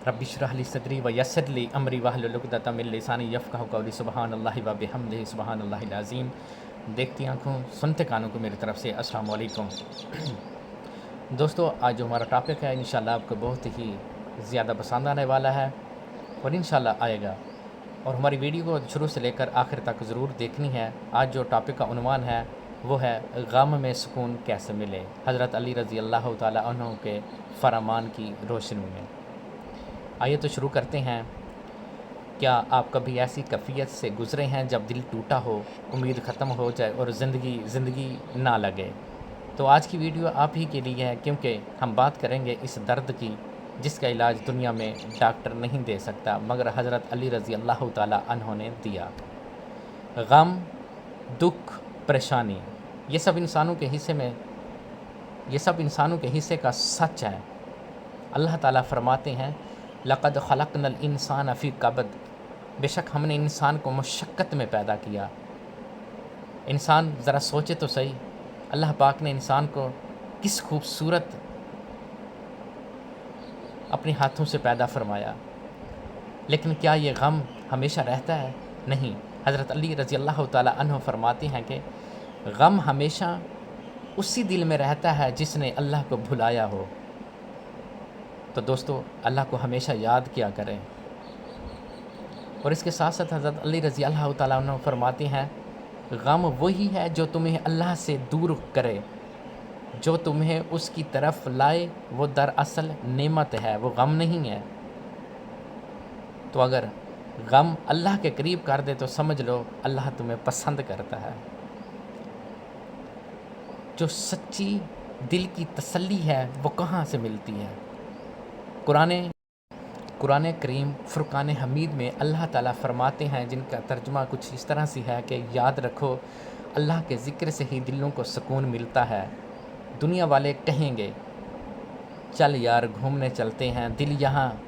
Rabbi इश्रह ली सदरी व यस्सिर ली अमरी वाहलुल उक़दतम मिन लिसानी यफ़क़हू क़ौली सुबहानल्लाहि व बिहम्दिही सुबहानल्लाहिल अज़ीम। देखती आँखों सुनते कानों को मेरी तरफ से अस्सलाम वालेकुम। दोस्तों, आज जो हमारा टॉपिक है इंशाल्लाह आपको बहुत ही ज़्यादा पसंद आने वाला है और इंशाल्लाह आएगा, और हमारी वीडियो को शुरू से लेकर आखिर तक ज़रूर देखनी है। आज जो टॉपिक का उन्वान है वो है गम में सुकून कैसे मिले, हज़रत अली रज़ी अल्लाह ताला अन्हु के फरमान की रोशनी में। आइए तो शुरू करते हैं। क्या आप कभी ऐसी कैफियत से गुज़रे हैं जब दिल टूटा हो, उम्मीद ख़त्म हो जाए और ज़िंदगी ना लगे? तो आज की वीडियो आप ही के लिए है, क्योंकि हम बात करेंगे इस दर्द की जिसका इलाज दुनिया में डॉक्टर नहीं दे सकता, मगर हज़रत अली रज़ी अल्लाह ताला अन्हु ने दिया। गम, दुख, परेशानी, ये सब इंसानों के हिस्से का सच है। अल्लाह ताला फरमाते हैं, लक़द ख़लक़नल इंसान फ़ी कबद, बेशक हमने इंसान को मशक्क़त में पैदा किया। इंसान ज़रा सोचे तो सही, अल्लाह पाक ने इंसान को किस खूबसूरत अपने हाथों से पैदा फरमाया। लेकिन क्या ये गम हमेशा रहता है? नहीं। हज़रत अली रज़ी अल्लाह ताला अन्हु फरमाते हैं कि गम हमेशा उसी दिल में रहता है जिसने अल्लाह को भुलाया हो। तो दोस्तों, अल्लाह को हमेशा याद किया करें। और इसके साथ साथ हज़रत अली रज़ी अल्लाह ताला अन्हु फरमाते हैं, गम वही है जो तुम्हें अल्लाह से दूर करे, जो तुम्हें उसकी तरफ लाए वो दरअसल नेमत है, वो गम नहीं है। तो अगर गम अल्लाह के करीब कर दे तो समझ लो अल्लाह तुम्हें पसंद करता है। जो सच्ची दिल की तसल्ली है वो कहाँ से मिलती है? कुरान करीम फ़ुरक़ान हमीद में अल्लाह ताला फरमाते हैं, जिनका तर्जुमा कुछ इस तरह से है कि याद रखो, अल्लाह के ज़िक्र से ही दिलों को सुकून मिलता है। दुनिया वाले कहेंगे चल यार घूमने चलते हैं, दिल यहाँ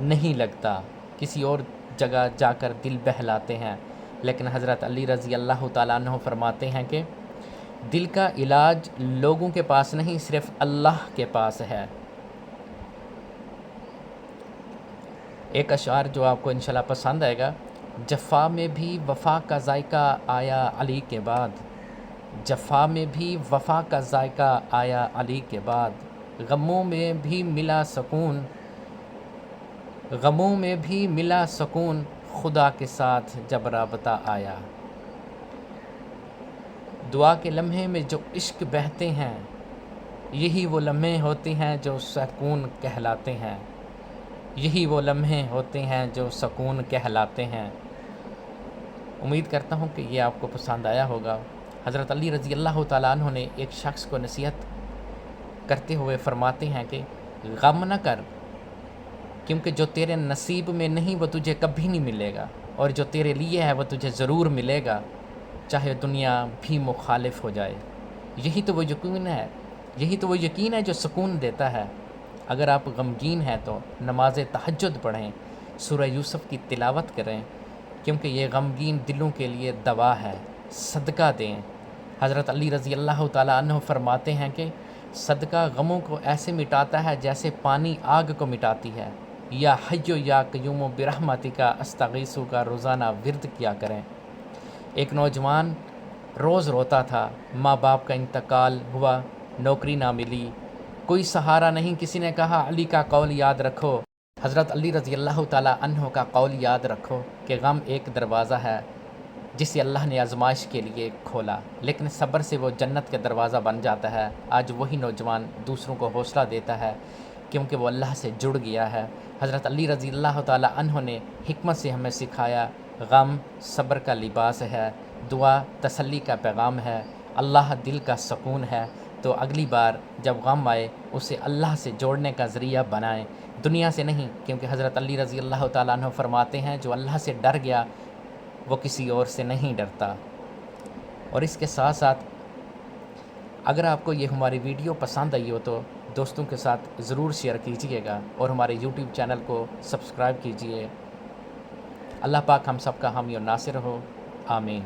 नहीं लगता, किसी और जगह जाकर दिल बहलाते हैं। लेकिन हज़रत अली रज़ी अल्लाह ताला अन्हु फरमाते हैं कि दिल का इलाज लोगों के पास नहीं, सिर्फ़ अल्लाह के पास है। एक अशार जो आपको इंशाल्लाह पसंद आएगा, जफ़ा में भी वफ़ा का जायका आया अली के बाद, जफ़ा में भी वफ़ा का जायका आया अली के बाद, गमों में भी मिला सुकून खुदा के साथ जब राबता आया। दुआ के लम्हे में जो इश्क बहते हैं, यही वो लम्हे होते हैं जो सुकून कहलाते हैं, यही वो लम्हे होते हैं जो सुकून कहलाते हैं। उम्मीद करता हूँ कि ये आपको पसंद आया होगा। हज़रत अली रज़ी अल्लाह ताला अन्हु ने एक शख्स को नसीहत करते हुए फरमाते हैं कि गम न कर, क्योंकि जो तेरे नसीब में नहीं वो तुझे कभी नहीं मिलेगा, और जो तेरे लिए है वो तुझे ज़रूर मिलेगा, चाहे दुनिया भी मुखालिफ हो जाए। यही तो वो यकीन है जो सुकून देता है। अगर आप गमगीन हैं तो नमाज तहज्जुद पढ़ें, सूरह यूसुफ की तिलावत करें, क्योंकि ये गमगीन दिलों के लिए दवा है। सदका दें। हज़रत अली रज़ी अल्लाह ताला अन्हु फरमाते हैं कि सदका गमों को ऐसे मिटाता है जैसे पानी आग को मिटाती है। या हय्यो या क़य्यूम बिरहमतिका अस्तगीसु का रोज़ाना विर्द किया करें। एक नौजवान रोज़ रोता था, माँ बाप का इंतकाल हुआ, नौकरी ना मिली, कोई सहारा नहीं। किसी ने कहा अली का कौल याद रखो, हज़रत अली रज़ी अल्लाह ताला अन्हु का कौल याद रखो कि गम एक दरवाज़ा है जिसे अल्लाह ने आजमाइश के लिए खोला, लेकिन सब्र से वो जन्नत का दरवाज़ा बन जाता है। आज वही नौजवान दूसरों को हौसला देता है, क्योंकि वो अल्लाह से जुड़ गया है। हज़रत अली रज़ी अल्लाह ताला अन्हु ने हिकमत से हमें सिखाया, गम सब्र का लिबास है, दुआ तसल्ली का पैगाम है, अल्लाह दिल का सुकून है। तो अगली बार जब गम आए उसे अल्लाह से जोड़ने का ज़रिया बनाएं, दुनिया से नहीं, क्योंकि हज़रत अली रज़ी अल्लाह ताला अन्हु फरमाते हैं, जो अल्लाह से डर गया वो किसी और से नहीं डरता। और इसके साथ साथ अगर आपको ये हमारी वीडियो पसंद आई हो तो दोस्तों के साथ ज़रूर शेयर कीजिएगा, और हमारे यूट्यूब चैनल को सब्सक्राइब कीजिए। अल्लाह पाक हम सब का हामी और नासिर हो। आमीन।